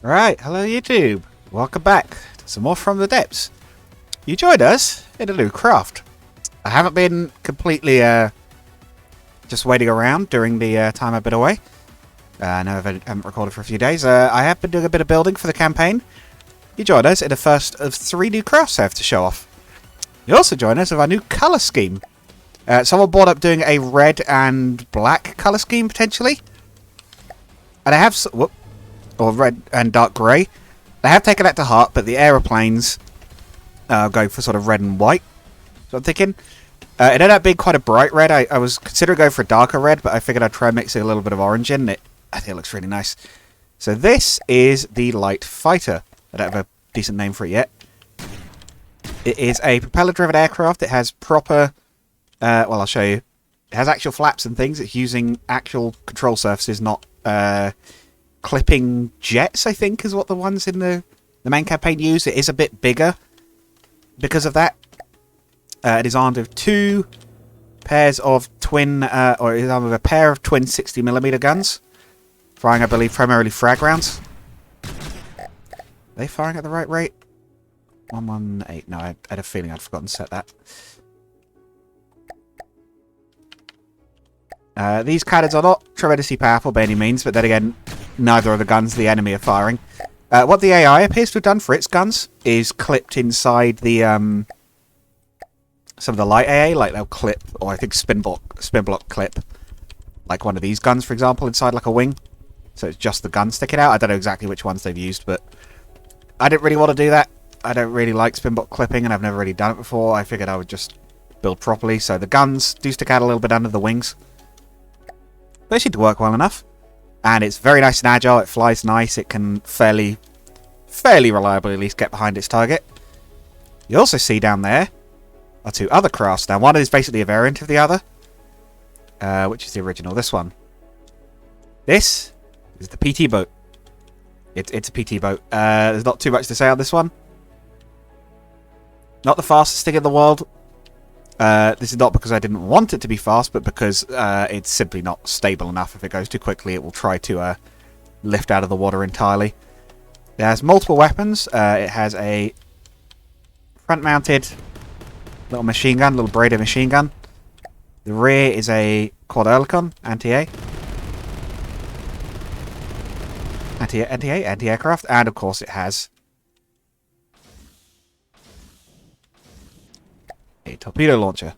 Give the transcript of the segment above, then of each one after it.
Right, hello YouTube. Welcome back to some more From the Depths. You joined us in a new craft. I haven't been completely just waiting around during the time I've been away. I know I haven't recorded for a few days. I have been doing a bit of building for the campaign. You joined us in the first of 3 new crafts I have to show off. You also joined us with our new colour scheme. Someone brought up doing a red and black colour scheme potentially. And I have... or red and dark grey. I have taken that to heart, but the aeroplanes are going for sort of red and white. So I'm thinking, it ended up being quite a bright red. I was considering going for a darker red, but I figured I'd try mixing a little bit of orange in it. I think it looks really nice. So this is the Light Fighter. I don't have a decent name for it yet. It is a propeller-driven aircraft. It has proper... well, I'll show you. It has actual flaps and things. It's using actual control surfaces, not... clipping jets, I think, is what the ones in the main campaign use. It is a bit bigger because of that. It is armed with 2 pairs of twin, or it is armed with a pair of twin 60mm guns, firing, I believe, primarily frag rounds. Are they firing at the right rate? 118. No, I had a feeling I'd forgotten to set that. These cannons are not tremendously powerful by any means, but then again, neither of the guns the enemy are firing. What the AI appears to have done for its guns is clipped inside the some of the light AA, like they'll clip, or I think spin block clip, like one of these guns, for example, inside like a wing. So it's just the gun sticking out. I don't know exactly which ones they've used, but I didn't really want to do that. I don't really like spin block clipping, and I've never really done it before. I figured I would just build properly. So the guns do stick out a little bit under the wings. They seem to work well enough. And it's very nice and agile. It flies nice. It can fairly reliably at least get behind its target. You also see down there are 2 other crafts. Now, one is basically a variant of the other, which is the original. This one. This is the PT boat. It's a PT boat. There's not too much to say on this one. Not the fastest thing in the world. This is not because I didn't want it to be fast, but because it's simply not stable enough. If it goes too quickly, it will try to lift out of the water entirely. It has multiple weapons. It has a front-mounted little machine gun, little braided machine gun. The rear is a quad Oerlikon anti-aircraft, and of course it has a torpedo launcher.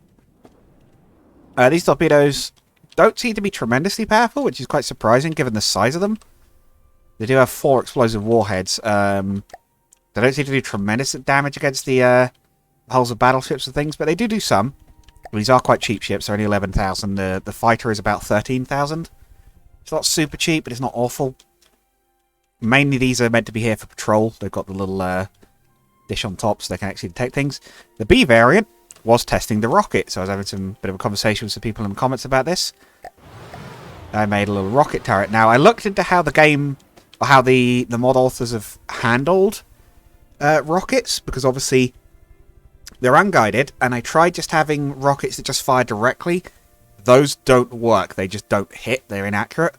These torpedoes don't seem to be tremendously powerful, which is quite surprising given the size of them. They do have 4 explosive warheads. They don't seem to do tremendous damage against the hulls of battleships and things, but they do some. These are quite cheap ships. They're only 11,000. The fighter is about 13,000. It's not super cheap, but it's not awful. Mainly these are meant to be here for patrol. They've got the little dish on top so they can actually detect things. The B variant was testing the rocket, so I was having some bit of a conversation with some people in the comments about this. I made a little rocket turret. Now, I looked into how the game, or how the mod authors have handled rockets, because obviously they're unguided, and I tried just having rockets that just fire directly. Those don't work. They just don't hit. They're inaccurate.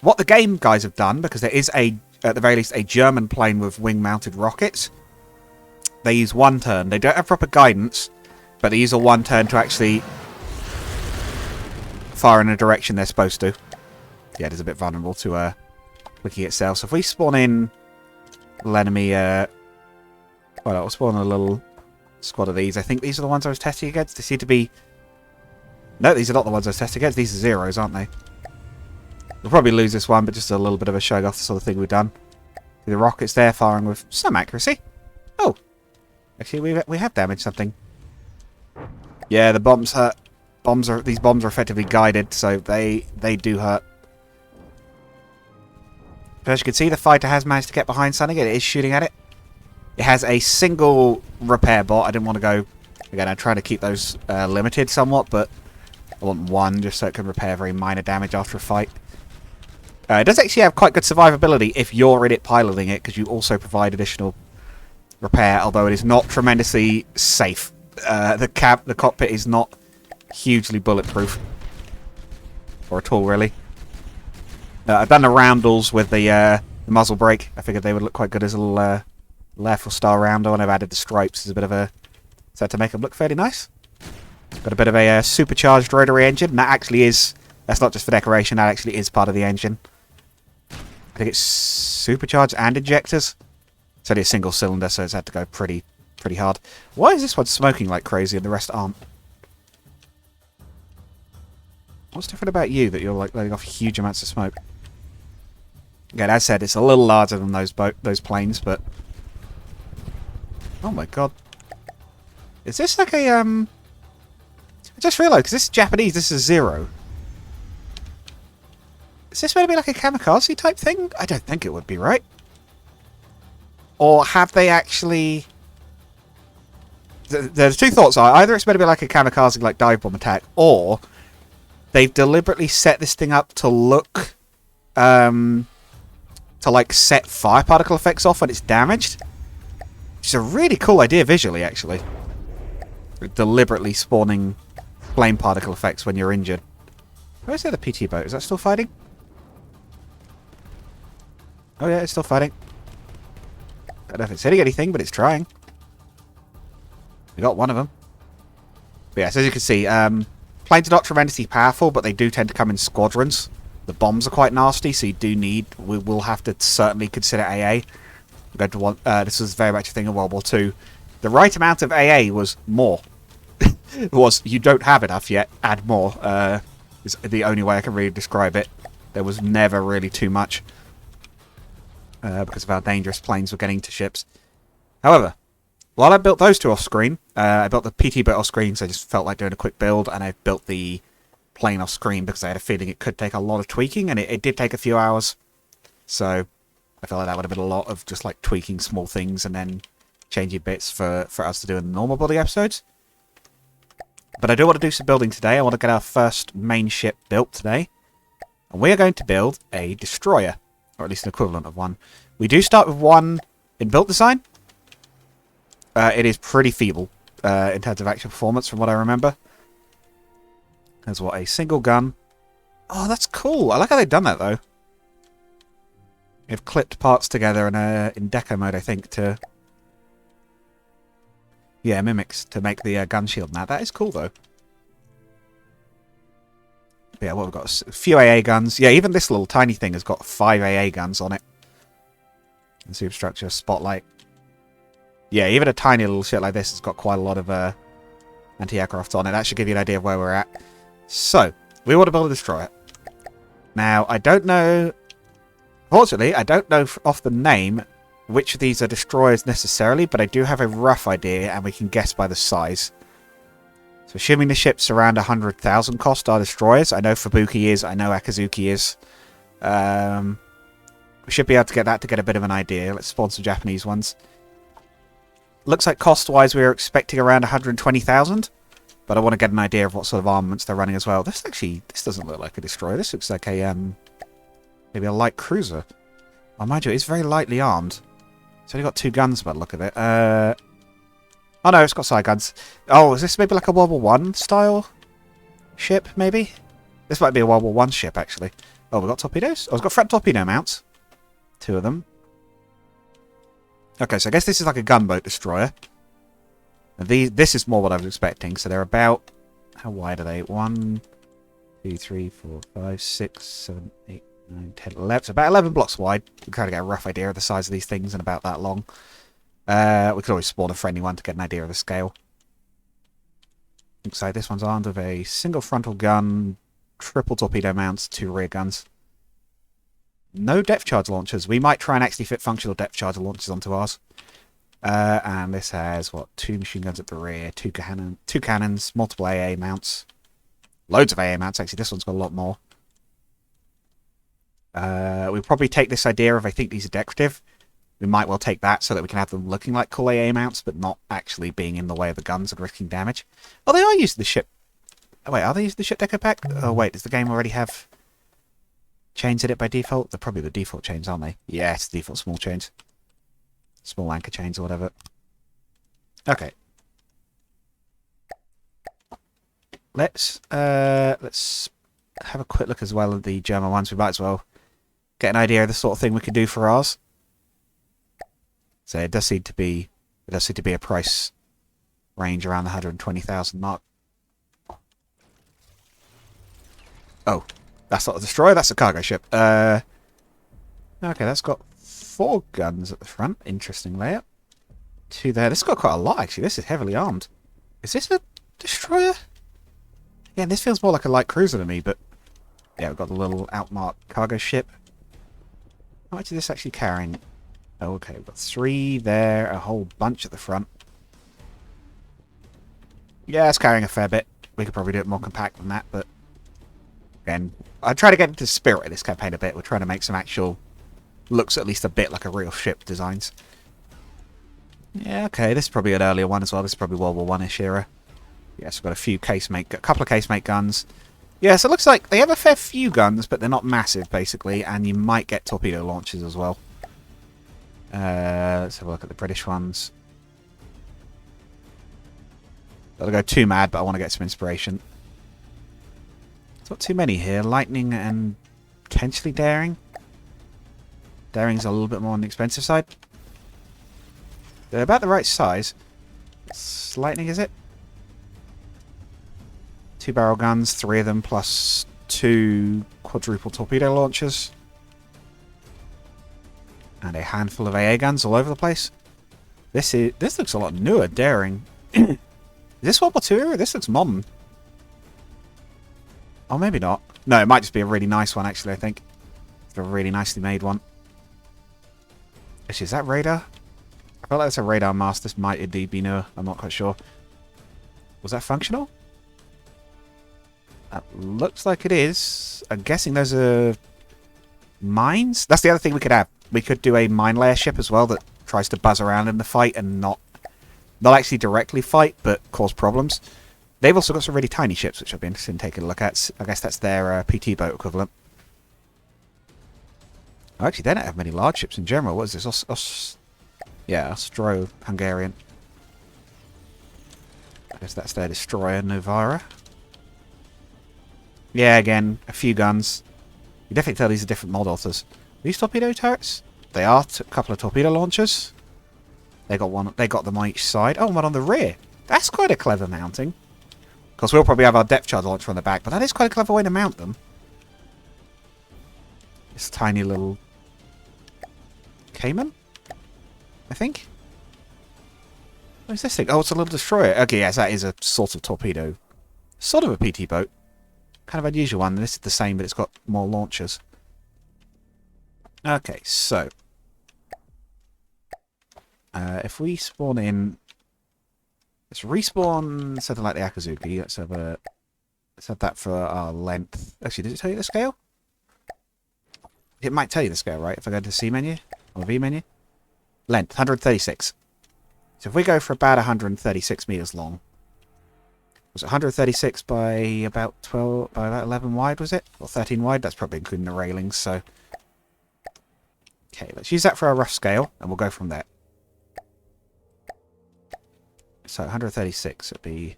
What the game guys have done, because there is at the very least a German plane with wing-mounted rockets, they use 1 turn. They don't have proper guidance, but they use a 1 turn to actually fire in a direction they're supposed to. Yeah, it is a bit vulnerable to clicking itself. So if we spawn in a little enemy, well, we'll spawn a little squad of these. I think these are the ones I was testing against. They seem to be... No, these are not the ones I was testing against. These are zeros, aren't they? We'll probably lose this one, but just a little bit of a showing off the sort of thing we've done. The rockets there firing with some accuracy. Oh! Actually, we have damaged something. Yeah, the bombs hurt. These bombs are effectively guided, so they do hurt. But as you can see, the fighter has managed to get behind something. It is shooting at it. It has a single repair bot. I didn't want to go... Again, I try to keep those limited somewhat, but I want 1 just so it can repair very minor damage after a fight. It does actually have quite good survivability if you're in it piloting it, because you also provide additional repair, although it is not tremendously safe. The cockpit is not hugely bulletproof. Or at all, really. I've done the roundels with the the muzzle brake. I figured they would look quite good as a little left or star rounder, and I've added the stripes as a bit of a set to make them look fairly nice. Got a bit of a supercharged rotary engine, and that actually is, that's not just for decoration, that actually is part of the engine. I think it's supercharged and injectors. It's only a single cylinder, so it's had to go pretty hard. Why is this one smoking like crazy and the rest aren't? What's different about you that you're like letting off huge amounts of smoke? Again, as said, it's a little larger than those planes, but oh my god, is this like a I just realised because this is Japanese. This is Zero. Is this meant to be like a kamikaze type thing? I don't think it would be, right? Or have they actually? There's two thoughts are either it's meant to be like a kamikaze like dive bomb attack, or they've deliberately set this thing up to look to like set fire particle effects off when it's damaged. Which is a really cool idea visually, actually. Deliberately spawning flame particle effects when you're injured. Where's the other PT boat? Is that still fighting? Oh yeah, it's still fighting. I don't know if it's hitting anything, but it's trying. We got one of them. But yeah, so as you can see, planes are not tremendously powerful, but they do tend to come in squadrons. The bombs are quite nasty, so we will have to certainly consider AA. We're going to want, this was very much a thing in World War II. The right amount of AA was more. It was, you don't have enough yet, add more. Is the only way I can really describe it. There was never really too much. Because of how dangerous planes were getting to ships. However, while I built those two off screen, I built the PT bit off screen, so I just felt like doing a quick build, and I built the plane off screen because I had a feeling it could take a lot of tweaking, and it did take a few hours. So I felt like that would have been a lot of just like tweaking small things and then changing bits for us to do in the normal building episodes. But I do want to do some building today. I want to get our first main ship built today. And we are going to build a destroyer. Or at least an equivalent of one. We do start with one in build design. It is pretty feeble in terms of actual performance from what I remember. There's what, a single gun. Oh, that's cool. I like how they've done that, though. They've clipped parts together in deco mode, I think, to... Yeah, mimics to make the gun shield now. That is cool, though. Yeah, what we've got? A few AA guns. Yeah, even this little tiny thing has got 5 AA guns on it. And superstructure, spotlight. Yeah, even a tiny little shit like this has got quite a lot of anti-aircraft on it. That should give you an idea of where we're at. So, we want to build a destroyer. Now, I don't know... Fortunately, I don't know off the name which of these are destroyers necessarily, but I do have a rough idea, and we can guess by the size. So assuming the ship's around 100,000 cost our destroyers. I know Fubuki is, I know Akazuki is. We should be able to get that to get a bit of an idea. Let's spawn some Japanese ones. Looks like cost-wise we are expecting around 120,000. But I want to get an idea of what sort of armaments they're running as well. This doesn't look like a destroyer. This looks like a, maybe a light cruiser. Oh, mind you, it's very lightly armed. It's only got 2 guns by the look of it. Oh no, it's got side guns. Oh, is this maybe like a World War 1 style ship, maybe? This might be a World War 1 ship, actually. Oh, we've got torpedoes? Oh, it's got front torpedo mounts. 2 of them. Okay, so I guess this is like a gunboat destroyer. This is more what I was expecting. So they're about... How wide are they? 1, 2, 3, 4, 5, 6, 7, 8, 9, 10, 11. So about 11 blocks wide. We can kind of get a rough idea of the size of these things and about that long. We could always spawn a friendly one to get an idea of the scale. Looks like this one's armed with a single frontal gun, triple torpedo mounts, 2 rear guns. No depth charge launchers. We might try and actually fit functional depth charge launchers onto ours. And this has, what, 2 machine guns at the rear, 2 cannons, multiple AA mounts. Loads of AA mounts, actually. This one's got a lot more. We'll probably take this idea of, I think these are decorative. We might well take that so that we can have them looking like cool AA mounts, but not actually being in the way of the guns and risking damage. Oh, they are using the ship. Oh, wait, are they using the ship deco pack? Oh, wait, does the game already have chains in it by default? They're probably the default chains, aren't they? Yeah, it's the default small chains. Small anchor chains or whatever. Okay. Let's have a quick look as well at the German ones. We might as well get an idea of the sort of thing we could do for ours. So it does seem to be a price range around the 120,000 mark. Oh, that's not a destroyer, that's a cargo ship. Okay, that's got 4 guns at the front. Interesting layout. 2 there. This has got quite a lot, actually. This is heavily armed. Is this a destroyer? Yeah, this feels more like a light cruiser to me, but... yeah, we've got the little outmarked cargo ship. How much is this actually carrying? Oh, okay, we've got 3 there, a whole bunch at the front. Yeah, it's carrying a fair bit. We could probably do it more compact than that, but... again, I try to get into the spirit of this campaign a bit. We're trying to make some actual... looks at least a bit like a real ship designs. Yeah, okay, this is probably an earlier one as well. This is probably World War One-ish era. Yes, we've got a couple of casemate guns. Yeah, so it looks like they have a fair few guns, but they're not massive, basically, and you might get torpedo launchers as well. Let's have a look at the British ones. Don't go too mad, but I want to get some inspiration. There's not too many here. Lightning and potentially Daring. Daring's a little bit more on the expensive side. They're about the right size. Lightning, is it? 2 barrel guns, 3 of them, plus 2 quadruple torpedo launchers. And a handful of AA guns all over the place. This looks a lot newer, Daring. Is this World War II era? This looks modern. Oh, maybe not. No, it might just be a really nice one, actually, I think. It's a really nicely made one. Actually, is that radar? I feel like that's a radar mast. This might indeed be newer. I'm not quite sure. Was that functional? That looks like it is. I'm guessing those are mines? That's the other thing we could have. We could do a mine layer ship as well that tries to buzz around in the fight and not actually directly fight, but cause problems. They've also got some really tiny ships, which I've been interested in taking a look at. I guess that's their PT boat equivalent. Oh, actually, they don't have many large ships in general. What is this? Yeah, Austro-Hungarian. I guess that's their destroyer, Novara. Yeah, again, a few guns. You definitely tell these are different mod authors. Are these torpedo turrets? They are. A couple of torpedo launchers. They got one. They got them on each side. Oh, one on the rear. That's quite a clever mounting. Of course, we'll probably have our depth charge launcher on the back, but that is quite a clever way to mount them. This tiny little Cayman, I think. What is this thing? Oh, it's a little destroyer. Okay, yes, that is a sort of torpedo. Sort of a PT boat. Kind of unusual one. This is the same, but it's got more launchers. Okay, so if we spawn in, let's respawn something like the Akazuki. Let's have that for our length. Actually, did it tell you the scale? It might tell you the scale, right? If I go to the C menu or V menu, length 136. So if we go for about 136 meters long, was it 136 by about 12, by about 11 wide? Was it, or 13 wide? That's probably including the railings. So. Okay, let's use that for a rough scale, and we'll go from there. So 136 would be...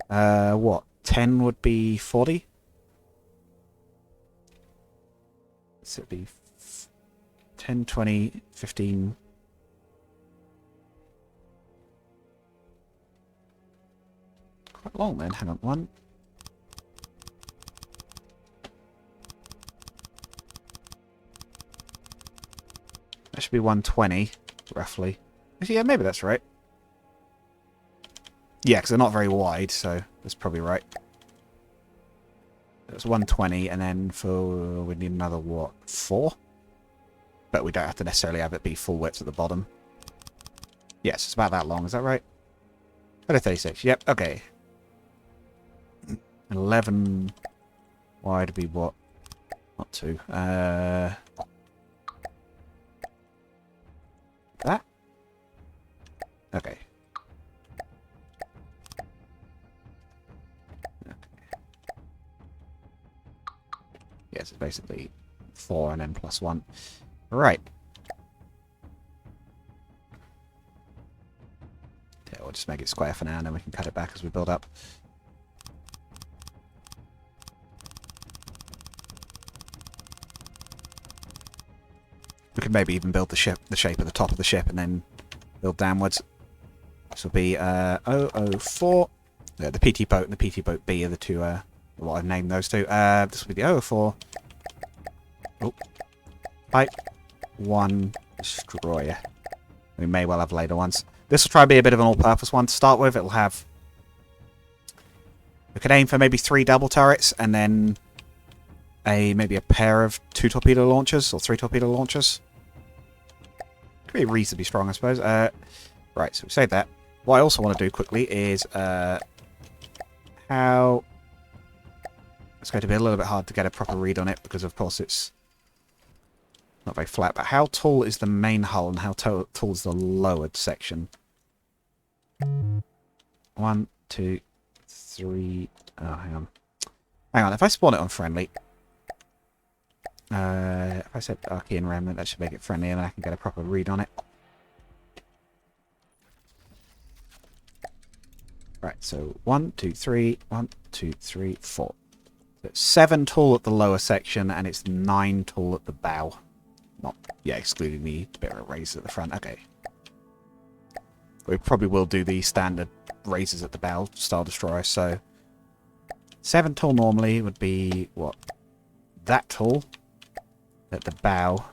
what? 10 would be 40? So it'd be 10, 20, 15... Quite long then, hang on. One... That should be 120, roughly. Actually, yeah, maybe that's right. Yeah, because they're not very wide, so that's probably right. That's 120, and then we need another, what, 4? But we don't have to necessarily have it be full width at the bottom. Yes, it's about that long, is that right? 136, yep, okay. 11 wide would be what? Not 2. That? Okay. Yes, it's basically 4 and then plus 1. Right. Yeah, we'll just make it square for now, and then we can cut it back as we build up. We could maybe even build the shape at the top of the ship and then build downwards. This will be 004. The PT boat and the PT boat B are the two, what I've named those two. This will be the 004. Oh. Type 1 destroyer. We may well have later ones. This will try to be a bit of an all-purpose one to start with. It'll have... We could aim for maybe 3 double turrets and then maybe a pair of 2 torpedo launchers or 3 torpedo launchers. Could be reasonably strong, I suppose. Right, so we save that. What I also want to do quickly is how... It's going to be a little bit hard to get a proper read on it because, of course, it's not very flat. But how tall is the main hull and how tall is the lowered section? 1, 2, 3... Oh, hang on. Hang on, if I spawn it on friendly... if I said Archean Remnant, that should make it friendly and I can get a proper read on it. Right, so 1, 2, 3, 1, 2, 3, 4. So it's 7 tall at the lower section and it's 9 tall at the bow. Not, yeah, excluding the bit of a raise at the front. Okay. We probably will do the standard raises at the bow Star Destroyer, so 7 tall normally would be, what, that tall at the bow.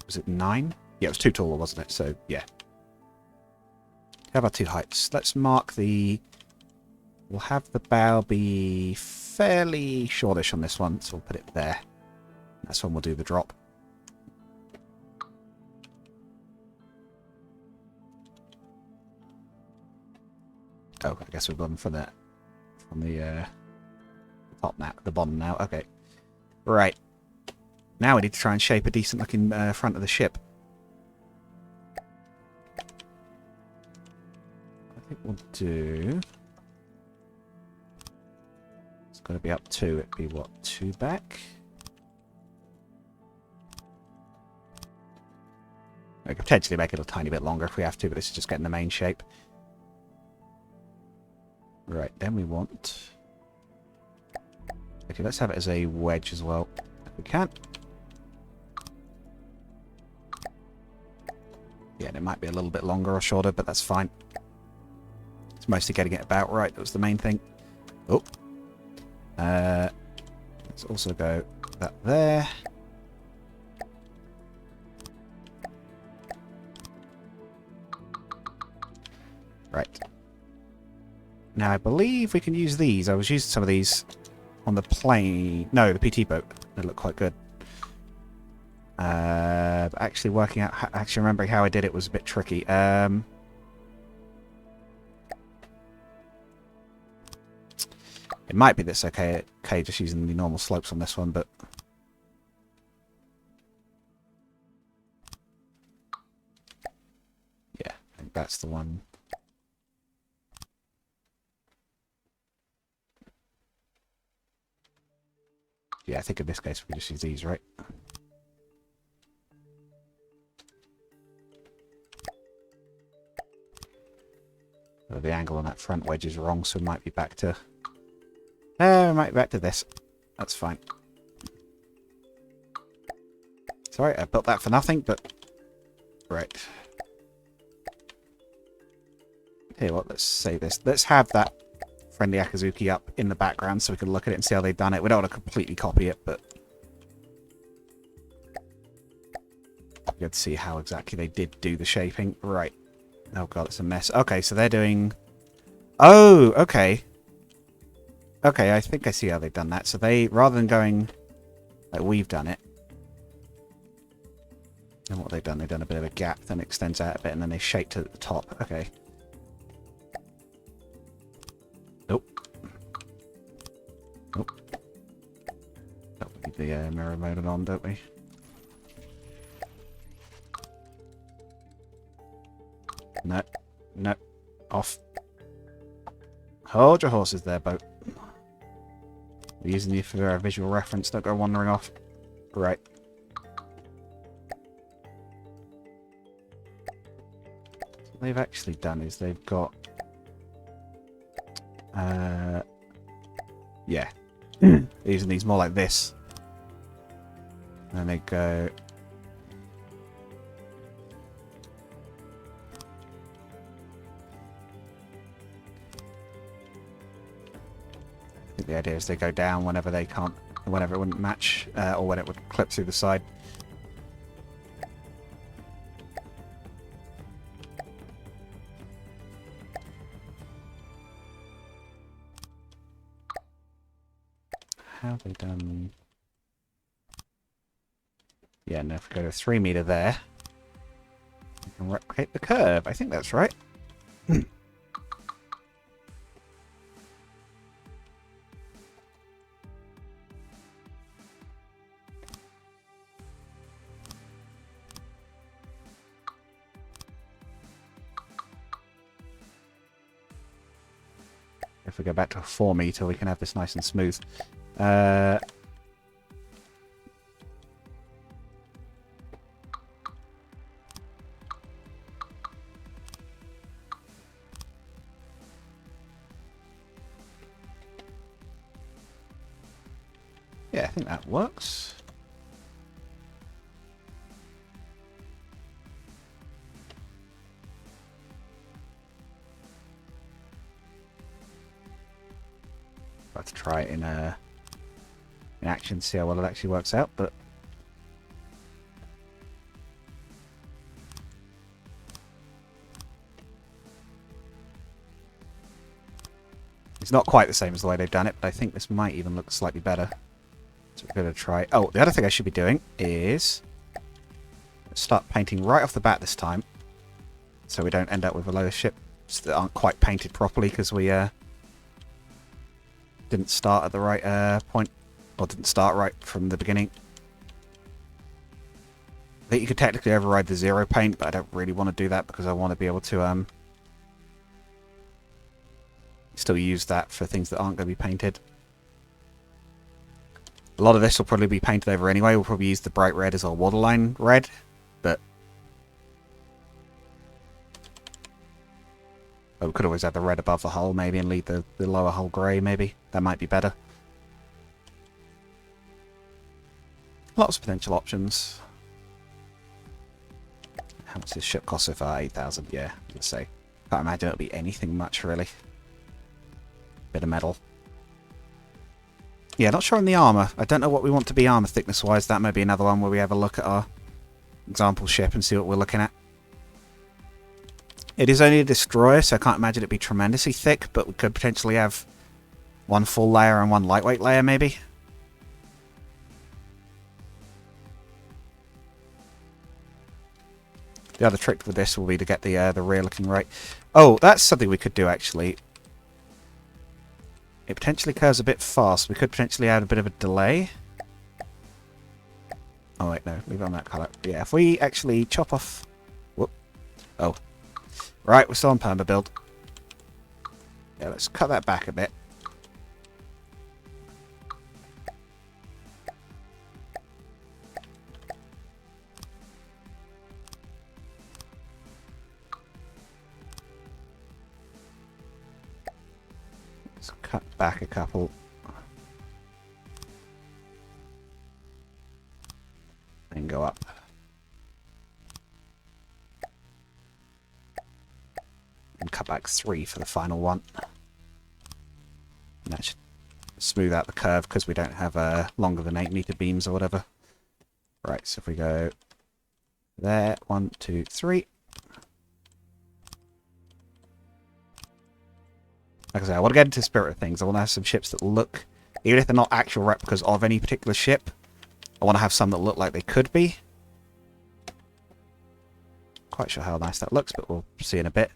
Was it 9? Yeah, it was 2 taller, wasn't it? So, yeah. How about 2 heights? Let's mark the... We'll have the bow be fairly shortish on this one, so we'll put it there. That's when we'll do the drop. Oh, I guess we've gone from the top now, the bottom now. Okay, right. Now we need to try and shape a decent looking front of the ship. I think we'll do. It's got to be up 2. It'd be what, 2 back? We could potentially make it a tiny bit longer if we have to, but this is just getting the main shape. Right, then we want... Okay, let's have it as a wedge as well, if we can. Yeah, and it might be a little bit longer or shorter, but that's fine. It's mostly getting it about right, that was the main thing. Oh. Let's also go that there. Right. Now, I believe we can use these. I was using some of these on the plane. No, the PT boat. They look quite good. But actually working out... Actually remembering how I did it was a bit tricky. It might be this okay just using the normal slopes on this one, but... Yeah, I think that's the one... Yeah, I think in this case we can just use these, right? The angle on that front wedge is wrong, so we might be back to... we might be back to this. That's fine. Sorry, I built that for nothing, but... Right. Here, what? Let's save this. Let's have that friendly Akazuki up in the background so we can look at it and see how they've done it. We don't want to completely copy it, but... Good to see how exactly they did do the shaping. Right. Oh god, it's a mess. Okay, so they're doing... Oh, okay. Okay, I think I see how they've done that. So they, rather than going like we've done it, and what they've done a bit of a gap, then it extends out a bit, and then they shaped it at the top. Okay. Nope. Nope. Oh, we need the mirror mode on, don't we? No. No. Off. Hold your horses there, boat. We're using you for a visual reference, don't go wandering off. Right. What they've actually done is they've got... yeah. They're using these more like this. And then they go... think the idea is they go down whenever they can't, whenever it wouldn't match, or when it would clip through the side. How have they done? Yeah, no, if we go to 3 meter there, we can replicate the curve. I think that's right. If we go back to a 4 meter, we can have this nice and smooth. Yeah, I think that works. I'll have to try it in action, see how well it actually works out, but it's not quite the same as the way they've done it, but I think this might even look slightly better. So we're going to try... Oh, the other thing I should be doing is start painting right off the bat this time, so we don't end up with a load of ships that aren't quite painted properly because we didn't start at the right point, or didn't start right from the beginning. I think you could technically override the zero paint, but I don't really want to do that because I want to be able to still use that for things that aren't going to be painted. A lot of this will probably be painted over anyway. We'll probably use the bright red as our waterline red, but we could always add the red above the hull maybe and leave the lower hull grey maybe. That might be better. Lots of potential options. How much does this ship cost so far? 8,000, yeah, let's say. Can't imagine it'll be anything much really. Bit of metal. Yeah, not sure on the armour. I don't know what we want to be armour thickness wise. That may be another one where we have a look at our example ship and see what we're looking at. It is only a destroyer, so I can't imagine it'd be tremendously thick, but we could potentially have one full layer and one lightweight layer maybe. The other trick with this will be to get the rear looking right. Oh, that's something we could do actually. It potentially curves a bit fast. We could potentially add a bit of a delay. Oh wait, no, leave it on that colour. Yeah, if we actually chop off... Whoop. Oh. Right, we're still on perma build. Yeah, let's cut that back a bit. Let's cut back a couple. And go up. And cut back 3 for the final one. And that should smooth out the curve because we don't have longer than 8 meter beams or whatever. Right, so if we go there, 1, 2, 3. Like I say, I want to get into the spirit of things. I want to have some ships that look, even if they're not actual replicas of any particular ship, I want to have some that look like they could be. Quite sure how nice that looks, but we'll see in a bit.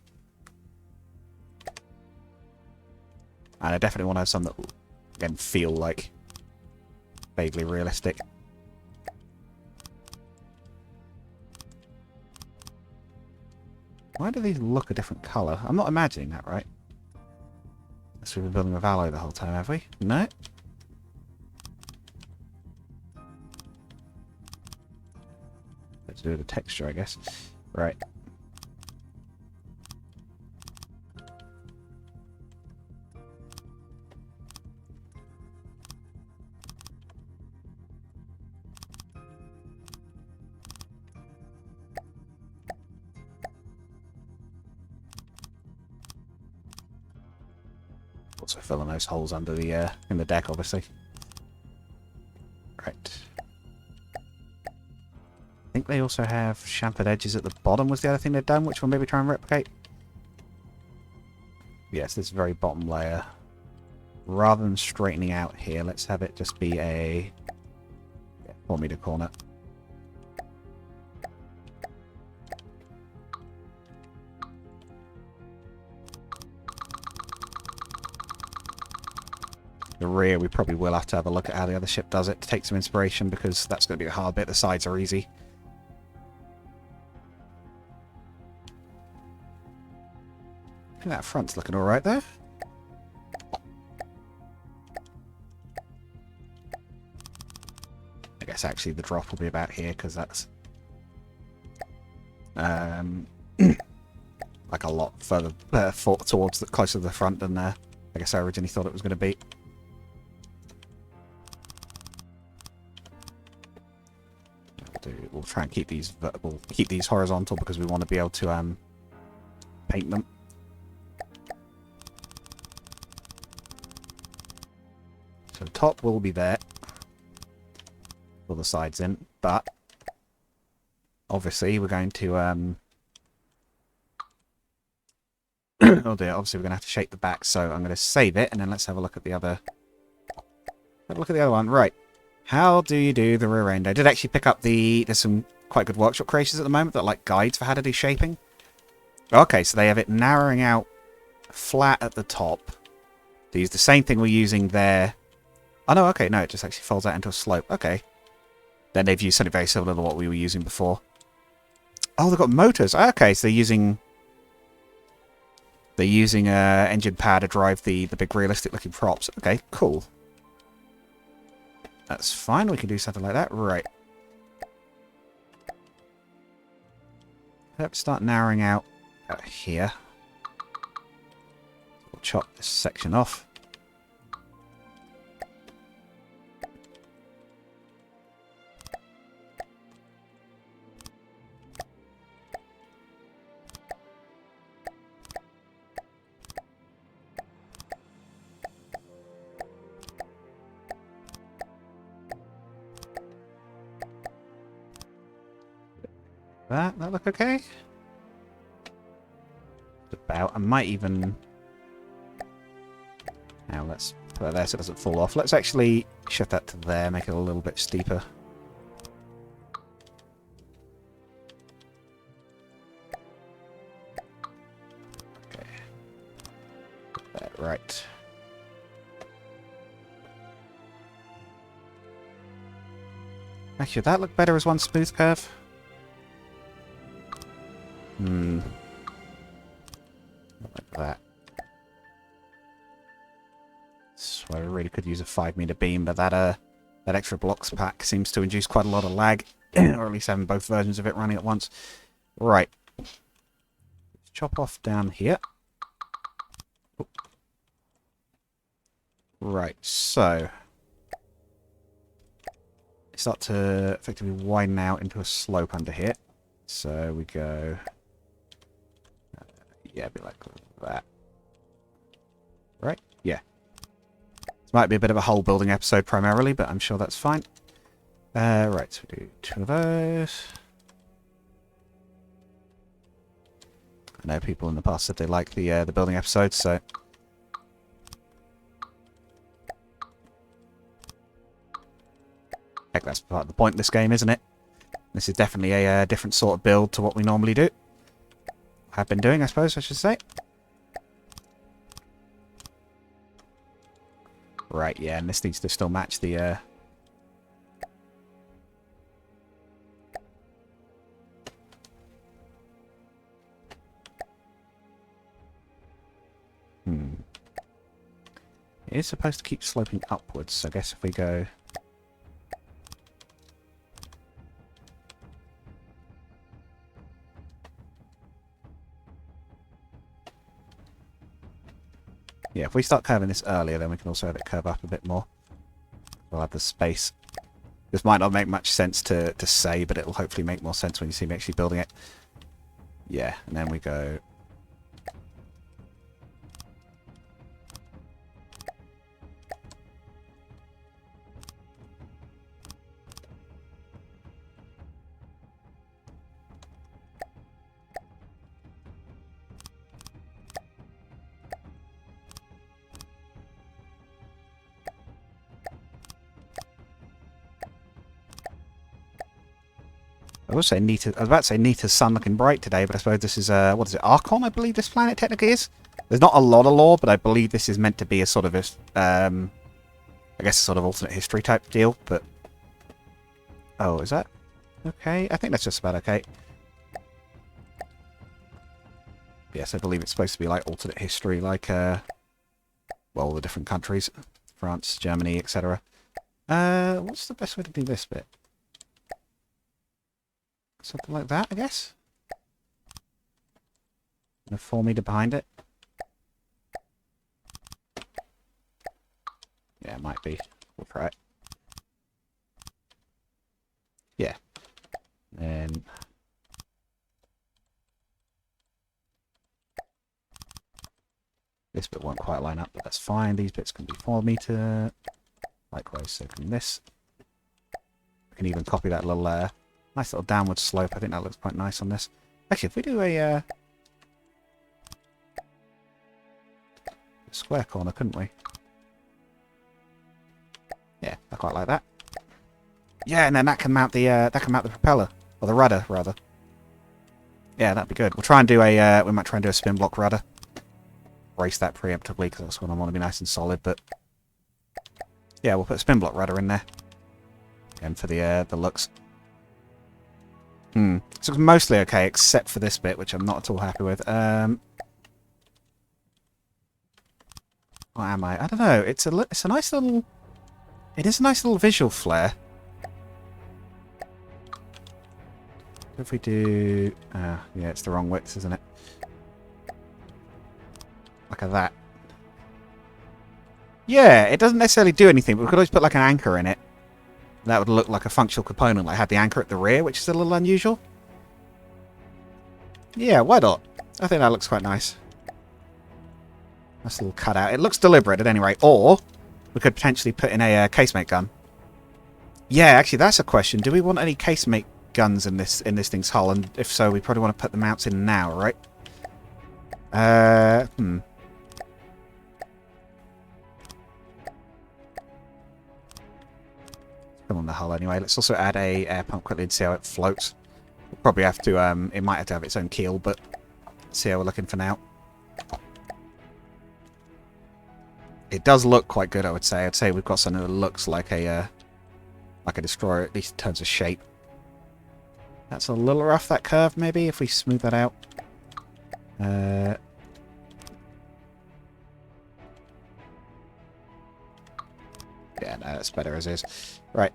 And I definitely want to have some that, again, feel like vaguely realistic. Why do these look a different colour? I'm not imagining that, right? Unless we've been building with alloy the whole time, have we? No? Let's do the texture, I guess. Right. also fill in those holes under the in the deck, obviously. Right. I think they also have chamfered edges at the bottom was the other thing they've done, which we'll maybe try and replicate. Yes, this very bottom layer. Rather than straightening out here, let's have it just be a 4-meter corner. The rear, we probably will have to have a look at how the other ship does it to take some inspiration, because that's going to be the hard bit. The sides are easy. I think that front's looking alright there. I guess actually the drop will be about here, because that's like a lot further towards closer to the front than I guess I originally thought it was going to be. We'll try and keep these horizontal because we want to be able to paint them. So the top will be there. Pull the sides in, but obviously we're going to oh dear, obviously we're going to have to shape the back, so I'm going to save it and then let's have a look at the other one. Right. How do you do the rear end? I did actually pick up there's some quite good workshop creations at the moment that are like guides for how to do shaping. Okay, so they have it narrowing out flat at the top. They use the same thing we're using there. Oh no, okay, no, it just actually folds out into a slope. Okay. Then they've used something very similar to what we were using before. Oh, they've got motors. Okay, so they're using engine power to drive the big realistic looking props. Okay, cool. That's fine, we can do something like that. Right. Let's start narrowing out here. We'll chop this section off. That look okay? About. I might even... Now let's put it there so it doesn't fall off. Let's actually shift that to there, make it a little bit steeper. Okay. Put that right. Actually, would that look better as one smooth curve? Not like that. So I really could use a 5-meter beam, but that extra blocks pack seems to induce quite a lot of lag, or at least having both versions of it running at once. Right. Let's chop off down here. Oh. Right, so start to effectively widen out into a slope under here. So we go... yeah, a bit like that. Right? Yeah. This might be a bit of a hole building episode primarily, but I'm sure that's fine. Right, so we do 2 of those. I know people in the past said they like the building episodes, so... Heck, that's part of the point of this game, isn't it? This is definitely a different sort of build to what we normally do. Have been doing, I suppose I should say. Right, yeah, and this needs to still match the... It is supposed to keep sloping upwards, so I guess if we go... Yeah, if we start curving this earlier, then we can also have it curve up a bit more. We'll have the space. This might not make much sense to say, but it'll hopefully make more sense when you see me actually building it. Yeah, and then we go... I was about to say Nita's sun looking bright today, but I suppose this is, what is it, Archon, I believe this planet technically is? There's not a lot of lore, but I believe this is meant to be a sort of, I guess a sort of alternate history type deal, but... Oh, is that okay? I think that's just about okay. Yes, I believe it's supposed to be like alternate history, like, well, the different countries. France, Germany, etc. What's the best way to do this bit? Something like that, I guess? And a 4 meter behind it? Yeah, it might be. We'll try it. Yeah. And this bit won't quite line up, but that's fine. These bits can be 4 meter. Likewise, so can this. I can even copy that little, nice little downward slope. I think that looks quite nice on this. Actually, if we do a square corner, couldn't we? Yeah, I quite like that. Yeah, and then that can mount the propeller, or the rudder rather. Yeah, that'd be good. We'll try and do a we might try and do a spin block rudder. Race that preemptively because that's what I want to be nice and solid. But yeah, we'll put a spin block rudder in there. And for the looks. So it's mostly okay except for this bit, which I'm not at all happy with. What am I? I don't know. It's a nice little. It is a nice little visual flare. If we do... yeah, it's the wrong width, isn't it? Like that. Yeah, it doesn't necessarily do anything, but we could always put like an anchor in it. That would look like a functional component, like have the anchor at the rear, which is a little unusual. Yeah, why not? I think that looks quite nice. Nice little cutout. It looks deliberate at any rate. Or we could potentially put in a casemate gun. Yeah, actually, that's a question. Do we want any casemate guns in this thing's hull? And if so, we probably want to put the mounts in now, right? Come on the hull anyway. Let's also add a air pump quickly and see how it floats. We'll probably have to, it might have to have its own keel, but see how we're looking for now. It does look quite good, I would say. I'd say we've got something that looks like a destroyer, at least in terms of shape. That's a little rough, that curve, maybe, if we smooth that out. Yeah, no, that's better as is. Right.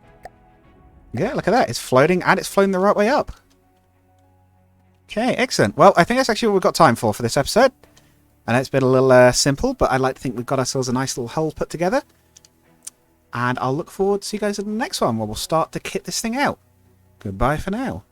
Yeah, look at that. It's floating, and it's floating the right way up. Okay, excellent. Well, I think that's actually what we've got time for this episode. I know it's been a little simple, but I'd like to think we've got ourselves a nice little hull put together. And I'll look forward to see you guys in the next one, where we'll start to kit this thing out. Goodbye for now.